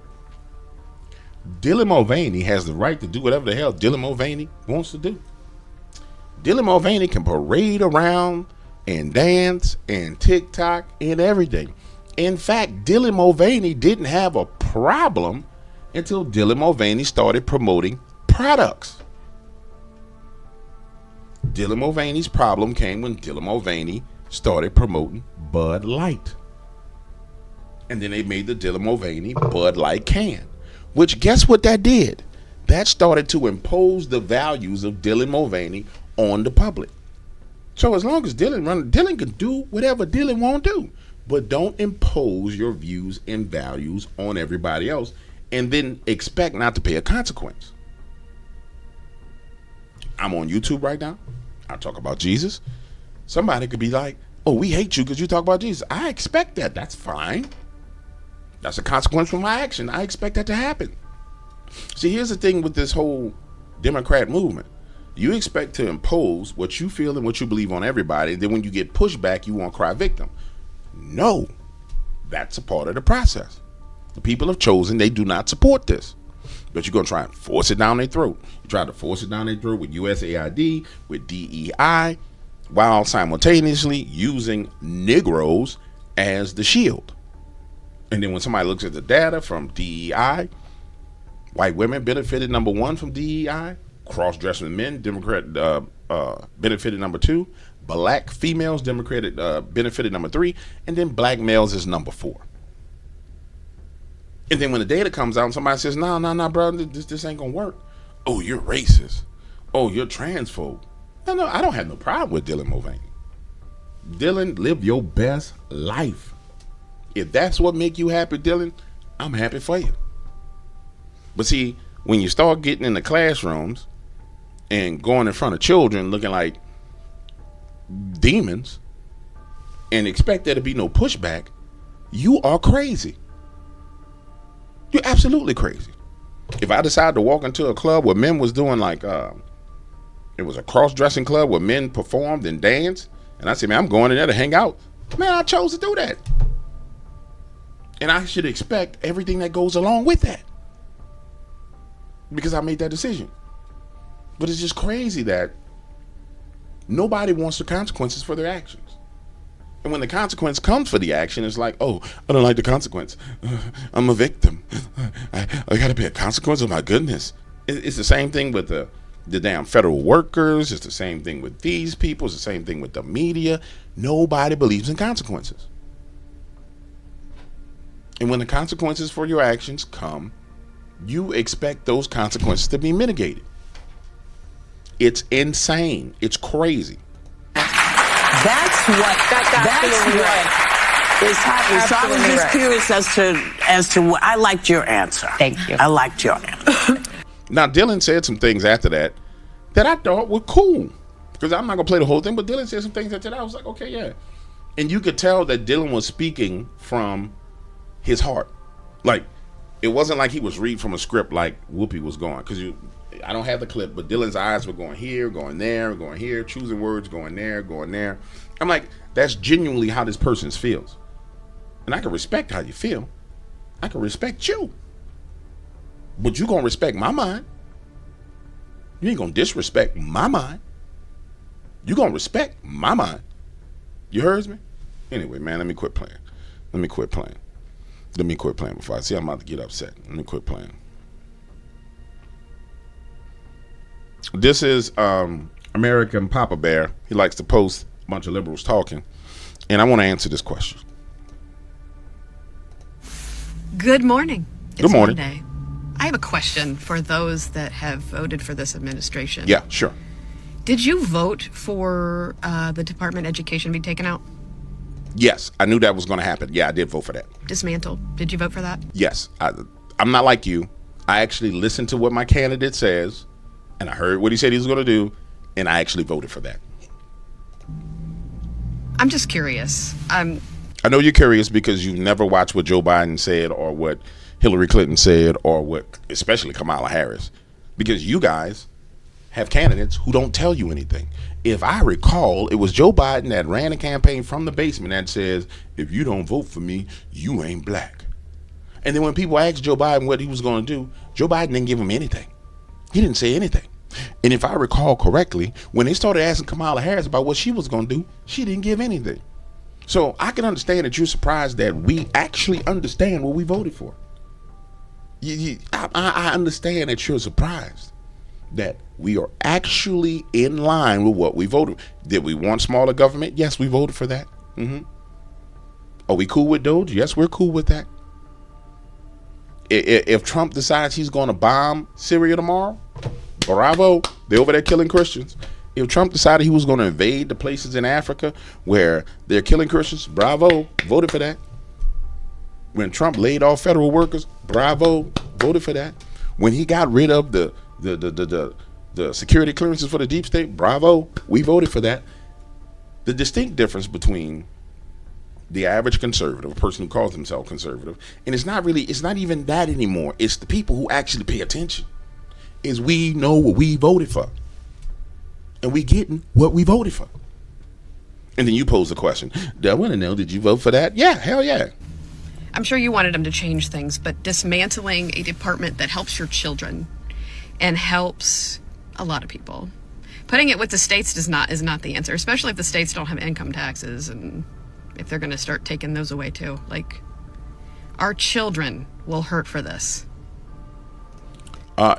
Dylan Mulvaney has the right to do whatever the hell Dylan Mulvaney wants to do. Dylan Mulvaney can parade around and dance and TikTok and everything. In fact, Dylan Mulvaney didn't have a problem until Dylan Mulvaney started promoting products. Dylan Mulvaney's problem came when Dylan Mulvaney started promoting Bud Light. And then they made the Dylan Mulvaney Bud Light can. Which, guess what that did? That started to impose the values of Dylan Mulvaney on the public. So as long as Dylan can do whatever Dylan want to do. But don't impose your views and values on everybody else and then expect not to pay a consequence. I'm on YouTube right now. I talk about Jesus. Somebody could be like, oh, we hate you because you talk about Jesus. I expect that. That's fine. That's a consequence from my action. I expect that to happen. See, here's the thing with this whole Democrat movement. You expect to impose what you feel and what you believe on everybody. And then when you get pushed back, you want to cry victim. No, that's a part of the process. The people have chosen they do not support this. But you're going to try and force it down their throat. You try to force it down their throat with USAID, with DEI, while simultaneously using Negroes as the shield. And then when somebody looks at the data from DEI, white women benefited number 1 from DEI, cross-dressing men benefited number 2, black females benefited number 3, and then black males is number 4. And then when the data comes out and somebody says, no, bro, this ain't gonna work. Oh, you're racist. oh, you're transphobe. No, I don't have no problem with Dylan Mulvaney. Dylan, live your best life. If that's what make you happy, Dylan, I'm happy for you. But see, when you start getting in the classrooms and going in front of children looking like demons and expect there to be no pushback, you are crazy. You're absolutely crazy. If I decided to walk into a club where men was doing like, it was a cross-dressing club where men performed and danced, and I said, man, I'm going in there to hang out. Man, I chose to do that. And I should expect everything that goes along with that. Because I made that decision. But it's just crazy that nobody wants the consequences for their actions. And when the consequence comes for the action, it's like, oh, I don't like the consequence. I'm a victim. I got to pay a consequence. Oh, my goodness. It's the same thing with the damn federal workers. It's the same thing with these people. It's the same thing with the media. Nobody believes in consequences. And when the consequences for your actions come, you expect those consequences to be mitigated. It's insane. It's crazy. That's what is happening. So I was just curious as to what I liked your answer. Thank you. I liked your answer. Now, Dylan said some things after that I thought were cool. Because I'm not going to play the whole thing, but Dylan said some things after that. I was like, okay, yeah. And you could tell that Dylan was speaking from his heart. Like, it wasn't like he was reading from a script like Whoopi was going. Because I don't have the clip, but Dylan's eyes were going here, going there, going here, choosing words, going there, going there. I'm like, that's genuinely how this person feels. And I can respect how you feel. I can respect you. But you gonna respect my mind. You ain't gonna disrespect my mind. You gonna respect my mind. You heard me? Anyway, man, let me quit playing. Let me quit playing before I see I'm about to get upset. Let me quit playing. This is American Papa Bear. He likes to post a bunch of liberals talking. And I want to answer this question. Good morning. Good morning. Monday. I have a question for those that have voted for this administration. Yeah, sure. Did you vote for the Department of Education to be taken out? Yes, I knew that was going to happen. Yeah, I did vote for that. Dismantled. Did you vote for that? Yes. I'm not like you. I actually listened to what my candidate says, and I heard what he said he was going to do, and I actually voted for that. I'm just curious. I know you're curious because you've never watched what Joe Biden said or what Hillary Clinton said or what, especially Kamala Harris, because you guys have candidates who don't tell you anything. If I recall, it was Joe Biden that ran a campaign from the basement that says, if you don't vote for me, you ain't black. And then when people asked Joe Biden what he was going to do, Joe Biden didn't give them anything. He didn't say anything. And if I recall correctly, when they started asking Kamala Harris about what she was going to do, she didn't give anything. So I can understand that you're surprised that we actually understand what we voted for. I understand that you're surprised that we are actually in line with what we voted. Did we want smaller government? Yes, we voted for that. Are we cool with Doge? Yes, we're cool with that. If Trump decides he's going to bomb Syria tomorrow, bravo, they're over there killing Christians. If Trump decided he was going to invade the places in Africa where they're killing Christians, bravo, voted for that. When Trump laid off federal workers, bravo, voted for that. When he got rid of the security clearances for the deep state, bravo, we voted for that. The distinct difference between the average conservative, a person who calls himself conservative, and it's not even that anymore. It's the people who actually pay attention. Is we know what we voted for. And we getting what we voted for. And then you pose the question, do I want to know, did you vote for that? Yeah, hell yeah. I'm sure you wanted them to change things, but dismantling a department that helps your children and helps a lot of people. Putting it with the states is not the answer, especially if the states don't have income taxes and if they're going to start taking those away too. Like, our children will hurt for this.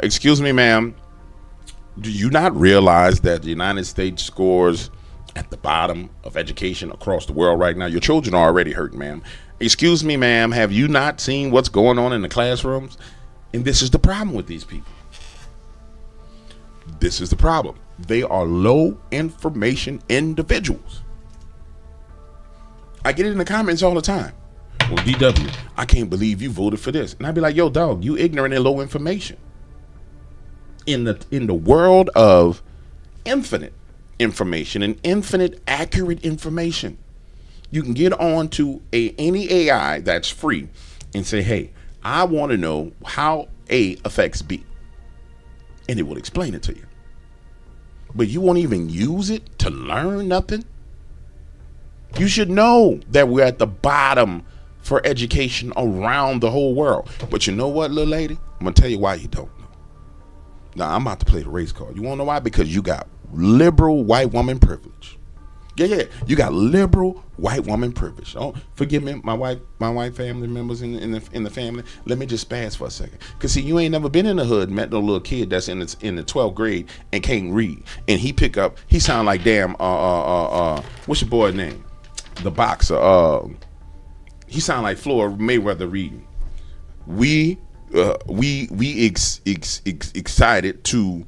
Excuse me, ma'am. Do you not realize that the United States scores at the bottom of education across the world right now? Your children are already hurt, ma'am. Excuse me, ma'am. Have you not seen what's going on in the classrooms? And this is the problem with these people. This is the problem. They are low information individuals. I get it in the comments all the time. Well, DW, I can't believe you voted for this. And I'd be like, yo, dog, you ignorant and low information. In the world of infinite information and infinite accurate information, you can get on to any AI that's free and say, hey, I want to know how A affects B. And it will explain it to you. But you won't even use it to learn nothing. You should know that we're at the bottom for education around the whole world. But you know what, little lady? I'm going to tell you why you don't know. Now, I'm about to play the race card. You want to know why? Because you got liberal white woman privilege. Yeah. You got liberal white woman privilege. Oh, forgive me, my white family members in the family. Let me just spaz for a second. Cause see, you ain't never been in the hood, met no little kid that's in the 12th grade and can't read, and he sound like damn what's your boy's name? The boxer. He sound like Floyd Mayweather reading. We excited to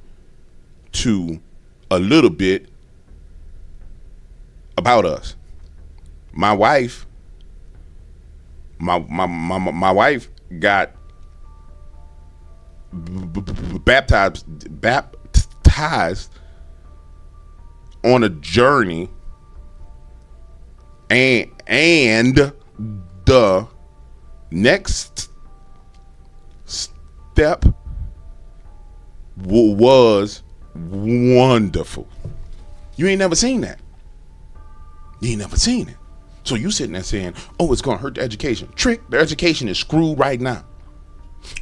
a little bit about us. My wife got baptized on a journey, and the next step was wonderful. You ain't never seen that. You ain't never seen it. So you sitting there saying, oh, it's going to hurt the education. Trick, the education is screwed right now.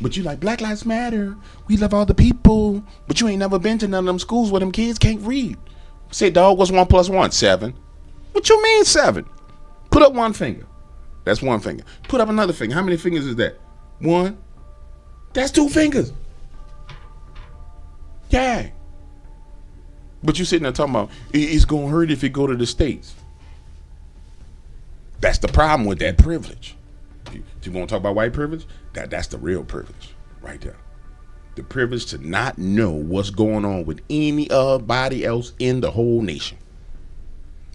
But you like, Black Lives Matter. We love all the people. But you ain't never been to none of them schools where them kids can't read. Say, dog, what's 1 + 1? 7. What you mean 7? Put up one finger. That's one finger. Put up another finger. How many fingers is that? 1. That's 2 fingers. Yeah. But you sitting there talking about, it's going to hurt if you go to the States. That's the problem with that privilege. If you want to talk about white privilege, that's the real privilege right there. The privilege to not know what's going on with anybody else in the whole nation.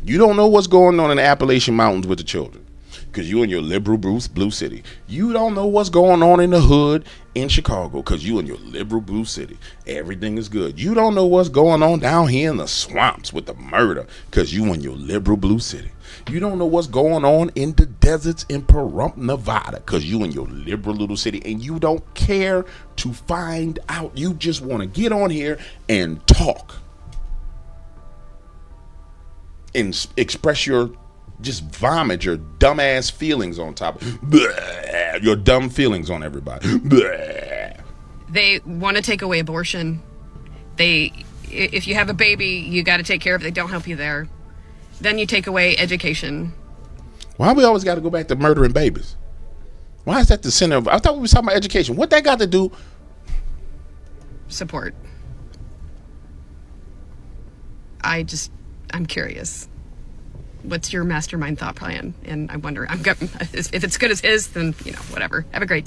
You don't know what's going on in the Appalachian Mountains with the children because you in your liberal blue city. You don't know what's going on in the hood in Chicago because you in your liberal blue city. Everything is good. You don't know what's going on down here in the swamps with the murder because you in your liberal blue city. You don't know what's going on in the deserts in Pahrump, Nevada because you in your liberal little city, and you don't care to find out. You just want to get on here and talk and express just vomit your dumbass feelings on top of your dumb feelings on everybody. They want to take away abortion. If you have a baby, you got to take care of it. They don't help you there. Then you take away education. Why we always got to go back to murdering babies? Why is that the center of? I thought we were talking about education. What that got to do? Support. I'm curious. What's your mastermind thought plan? And I wonder, if it's good as his, then, whatever. Have a great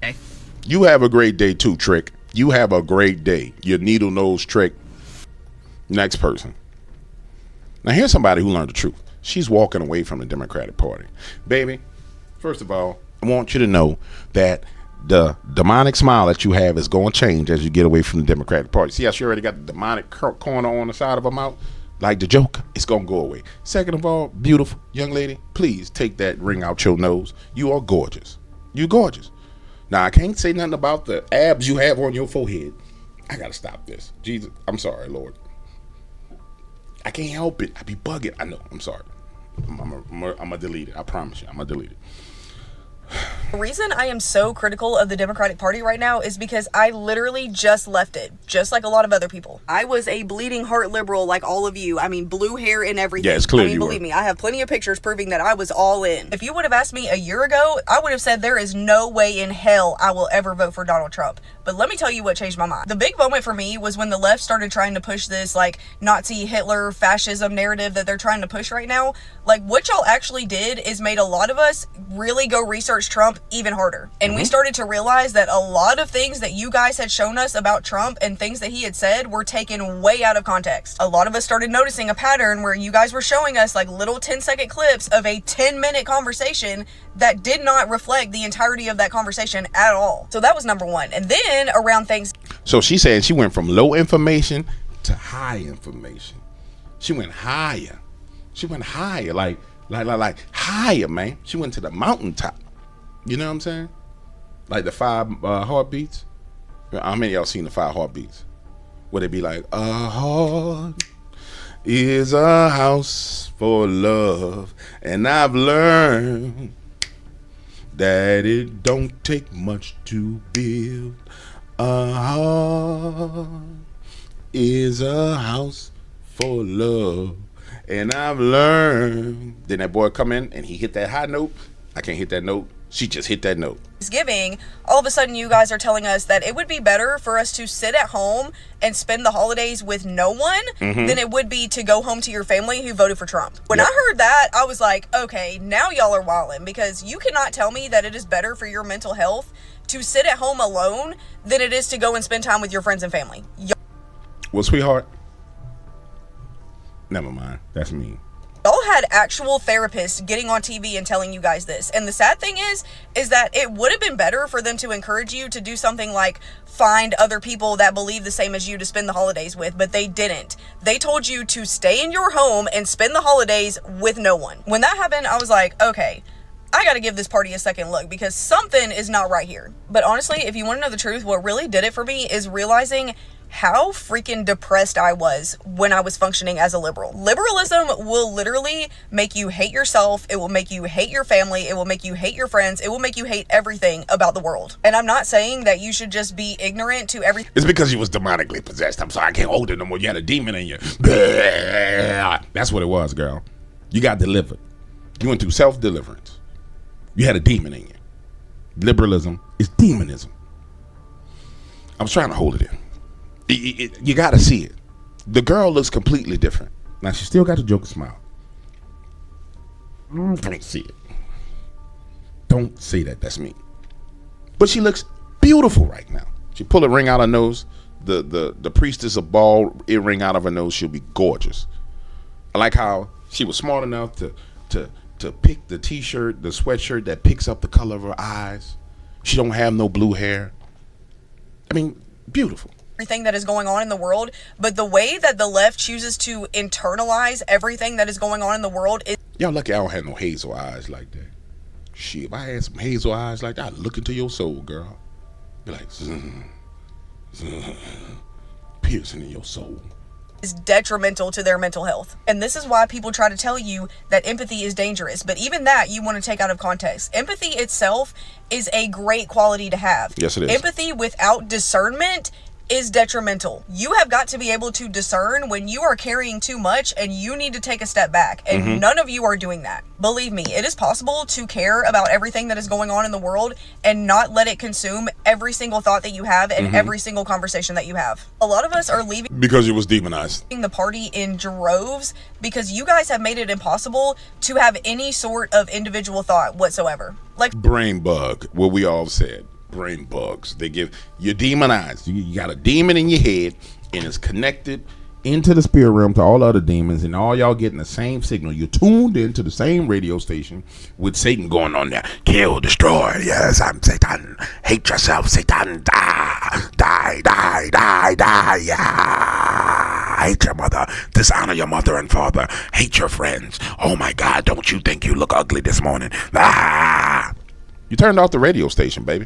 day. You have a great day too, Trick. You have a great day. Your needle nose Trick. Next person. Now here's somebody who learned the truth. She's walking away from the Democratic Party. Baby, first of all, I want you to know that the demonic smile that you have is going to change as you get away from the Democratic Party. See how she already got the demonic corner on the side of her mouth? Like the Joker, it's going to go away. Second of all, beautiful young lady, please take that ring out your nose. You are gorgeous. You're gorgeous. Now, I can't say nothing about the abs you have on your forehead. I got to stop this. Jesus, I'm sorry, Lord. I can't help it. I be bugging. I know. I'm sorry. I'm going to delete it. I promise you. I'm going to delete it. The reason I am so critical of the Democratic Party right now is because I literally just left it, just like a lot of other people. I was a bleeding heart liberal like all of you. I mean, blue hair and everything. Yeah, it's clear believe me, I have plenty of pictures proving that I was all in. If you would have asked me a year ago, I would have said there is no way in hell I will ever vote for Donald Trump. But let me tell you what changed my mind. The big moment for me was when the left started trying to push this like Nazi, Hitler, fascism narrative that they're trying to push right now. Like what y'all actually did is made a lot of us really go research Trump even harder. And we started to realize that a lot of things that you guys had shown us about Trump and things that he had said were taken way out of context. A lot of us started noticing a pattern where you guys were showing us like little 10-second clips of a 10-minute conversation that did not reflect the entirety of that conversation at all. So that was number one. And then around things. So she's saying she went from low information to high information. She went higher. She went higher, like higher, man. She went to the mountaintop. You know what I'm saying? Like the 5 heartbeats. How many of y'all seen the 5 heartbeats? Would it be like, a heart is a house for love, and I've learned that it don't take much to build a heart is a house for love, and I've learned. Then that boy come in and he hit that high note. I can't hit that note. She just hit that note. Thanksgiving, all of a sudden you guys are telling us that it would be better for us to sit at home and spend the holidays with no one than it would be to go home to your family who voted for Trump. When I heard that, I was like, okay, now y'all are wildin', because you cannot tell me that it is better for your mental health to sit at home alone than it is to go and spend time with your friends and family. Well, sweetheart, never mind. That's me. Y'all had actual therapists getting on TV and telling you guys this. And the sad thing is that it would have been better for them to encourage you to do something like find other people that believe the same as you to spend the holidays with, but they didn't. They told you to stay in your home and spend the holidays with no one. When that happened, I was like, okay, I gotta give this party a second look, because something is not right here. But honestly, if you want to know the truth, what really did it for me is realizing how freaking depressed I was when I was functioning as a liberal. Liberalism will literally make you hate yourself. It will make you hate your family. It will make you hate your friends. It will make you hate everything about the world. And I'm not saying that you should just be ignorant to everything. It's because you was demonically possessed. I'm sorry, I can't hold it no more. You had a demon in you. That's what it was, girl. You got delivered. You went through self-deliverance. You had a demon in you. Liberalism is demonism. I was trying to hold it in. You got to see it. The girl looks completely different. Now, she still got a Joker smile. Don't see it. Don't say that. That's me. But she looks beautiful right now. She pull a ring out her nose. The priestess of ball earring out of her nose. She'll be gorgeous. I like how she was smart enough to pick the t-shirt, the sweatshirt that picks up the color of her eyes. She don't have no blue hair. I mean, beautiful. Everything that is going on in the world, but the way that the left chooses to internalize everything that is going on in the world is... Y'all lucky I don't have no hazel eyes like that. Shit, if I had some hazel eyes like that, I'd look into your soul, girl. Be like, piercing in your soul. Is detrimental to their mental health. And this is why people try to tell you that empathy is dangerous. But even that you want to take out of context. Empathy itself is a great quality to have. Yes, it is. Empathy without discernment is detrimental. You have got to be able to discern when you are carrying too much and you need to take a step back. And none of you are doing that. Believe me, it is possible to care about everything that is going on in the world and not let it consume every single thought that you have and every single conversation that you have. A lot of us are leaving because it was demonized. The party in droves because you guys have made it impossible to have any sort of individual thought whatsoever. Like brain bug, what we all said. Brain bugs. They give you demonized. You got a demon in your head, and it's connected into the spirit realm to all other demons, and all y'all getting the same signal. You're tuned into the same radio station with Satan going on there. Kill, destroy. Yes, I'm Satan. Hate yourself, Satan. Die, die, die, die, die. Yeah. Hate your mother. Dishonor your mother and father. Hate your friends. Oh my God, don't you think you look ugly this morning? Ah. You turned off the radio station, baby.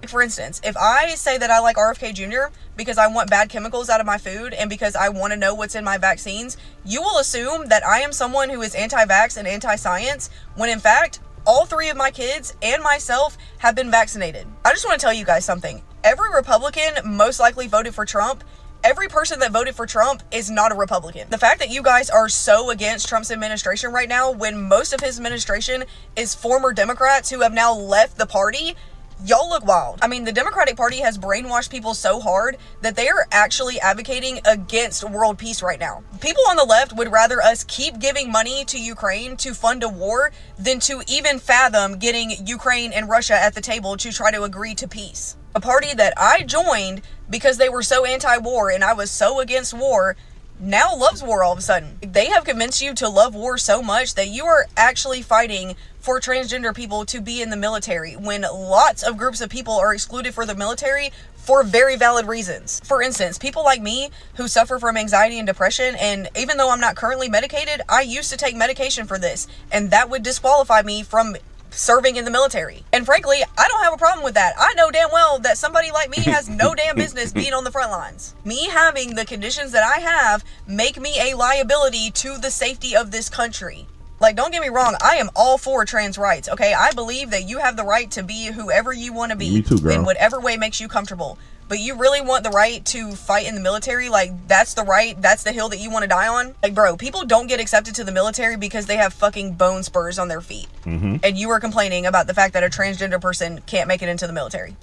for instance, if I say that I like RFK Jr. because I want bad chemicals out of my food and because I want to know what's in my vaccines, you will assume that I am someone who is anti-vax and anti-science, when in fact, all three of my kids and myself have been vaccinated. I just want to tell you guys something. Every Republican most likely voted for Trump. Every person that voted for Trump is not a Republican. The fact that you guys are so against Trump's administration right now, when most of his administration is former Democrats who have now left the party, Y'all look wild. I mean, the Democratic Party has brainwashed people so hard that they are actually advocating against world peace right now. People on the left would rather us keep giving money to Ukraine to fund a war than to even fathom getting Ukraine and Russia at the table to try to agree to peace. A party that I joined because they were so anti-war and I was so against war now loves war all of a sudden. They have convinced you to love war so much that you are actually fighting for transgender people to be in the military when lots of groups of people are excluded for the military for very valid reasons. For instance, people like me who suffer from anxiety and depression, and even though I'm not currently medicated, I used to take medication for this, and that would disqualify me from serving in the military. And frankly, I don't have a problem with that. I know damn well that somebody like me has no damn business being on the front lines. Me having the conditions that I have make me a liability to the safety of this country. Like, don't get me wrong, I am all for trans rights, okay? I believe that you have the right to be whoever you want to be. Me too, girl. In whatever way makes you comfortable. But you really want the right to fight in the military? Like, that's the right, that's the hill that you want to die on? Like, bro, people don't get accepted to the military because they have fucking bone spurs on their feet. Mm-hmm. And you are complaining about the fact that a transgender person can't make it into the military.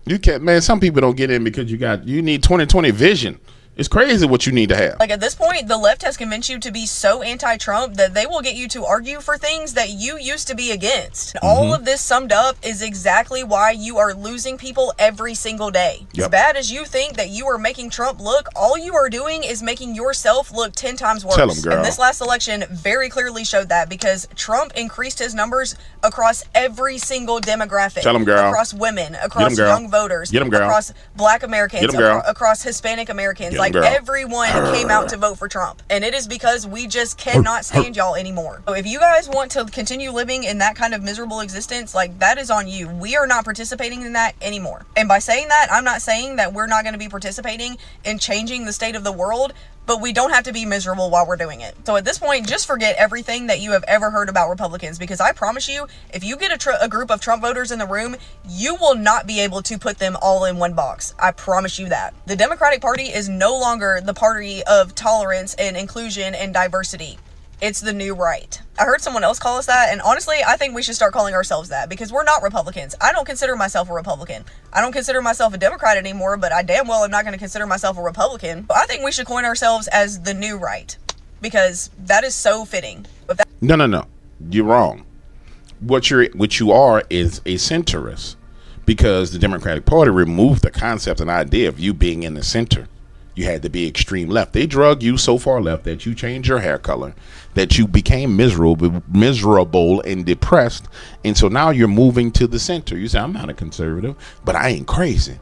You can't, man. Some people don't get in because you need 20/20 vision. It's crazy what you need to have. Like, at this point, the left has convinced you to be so anti-Trump that they will get you to argue for things that you used to be against. Mm-hmm. All of this summed up is exactly why you are losing people every single day. Yep. As bad as you think that you are making Trump look, all you are doing is making yourself look 10 times worse. Tell him, girl. And this last election very clearly showed that because Trump increased his numbers across every single demographic. Tell him, girl. Across women, across young voters, Get him, girl. across black Americans, Get him, girl. Across Hispanic Americans. Like, girl. everyone came out to vote for Trump. And it is because we just cannot stand y'all anymore. So if you guys want to continue living in that kind of miserable existence, like, that is on you. We are not participating in that anymore. And by saying that, I'm not saying that we're not going to be participating in changing the state of the world, but we don't have to be miserable while we're doing it. So at this point, just forget everything that you have ever heard about Republicans, because I promise you, if you get a group of Trump voters in the room, you will not be able to put them all in one box. I promise you that. The Democratic Party is no longer the party of tolerance and inclusion and diversity. It's the new right. I heard someone else call us that, and honestly, I think we should start calling ourselves that, because we're not Republicans. I don't consider myself a Republican. I don't consider myself a Democrat anymore, but I damn well am not going to consider myself a Republican. I think we should coin ourselves as the new right, because that is so fitting. No. You're wrong. What you are is a centrist, because the Democratic Party removed the concept and idea of you being in the center. You had to be extreme left. They drug you so far left that you changed your hair color, that you became miserable and depressed. And so now you're moving to the center. You say, I'm not a conservative, but I ain't crazy.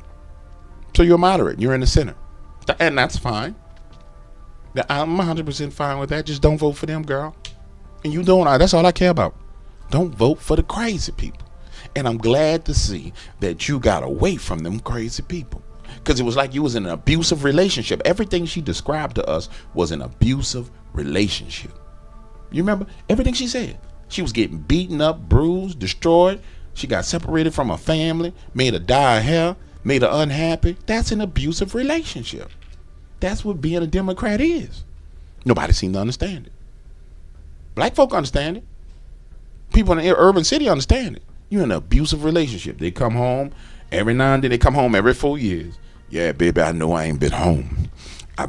So you're moderate. You're in the center. And that's fine. I'm 100% fine with that. Just don't vote for them, girl. And you don't. That's all I care about. Don't vote for the crazy people. And I'm glad to see that you got away from them crazy people. Because it was like you was in an abusive relationship. Everything she described to us was an abusive relationship. You remember everything she said? She was getting beaten up, bruised, destroyed. She got separated from her family, made her dye her hair, made her unhappy. That's an abusive relationship. That's what being a Democrat is. Nobody seemed to understand it. Black folk understand it. People in the urban city understand it. You're in an abusive relationship. They come home every now and then. They come home every 4 years. Yeah, baby, I know I ain't been home. I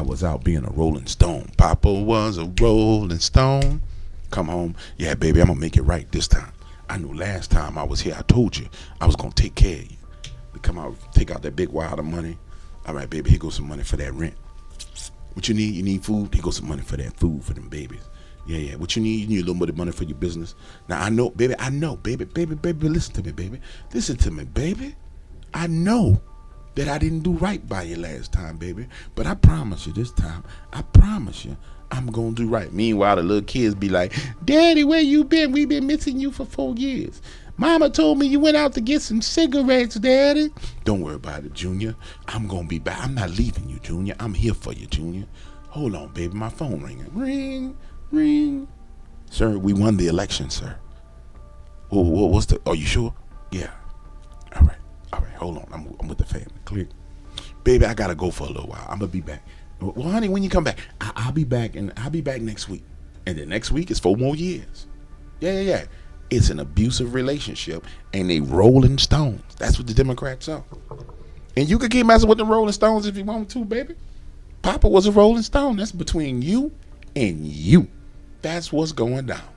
was out being a Rolling Stone. Papa was a Rolling Stone. Come home. Yeah, baby, I'm going to make it right this time. I knew last time I was here, I told you I was going to take care of you. We come out, take out that big wad of money. All right, baby, here goes some money for that rent. What you need? You need food? Here goes some money for that food for them babies. Yeah. What you need? You need a little bit of money for your business. Now, I know, baby, baby, listen to me, baby. Listen to me, baby. I know that I didn't do right by you last time, baby. But I promise you this time, I promise you, I'm going to do right. Meanwhile, the little kids be like, Daddy, where you been? We've been missing you for 4 years. Mama told me you went out to get some cigarettes, Daddy. Don't worry about it, Junior. I'm going to be back. I'm not leaving you, Junior. I'm here for you, Junior. Hold on, baby. My phone ringing. Ring, ring. Sir, we won the election, sir. What's the... Are you sure? Yeah. All right. Hold on. I'm with the family. Clear. Baby, I got to go for a little while. I'm going to be back. Well, honey, when you come back, I'll be back, and I'll be back next week. And then next week is 4 more years. Yeah. It's an abusive relationship, and they Rolling Stones. That's what the Democrats are. And you can keep messing with the Rolling Stones if you want to, baby. Papa was a Rolling Stone. That's between you and you. That's what's going down.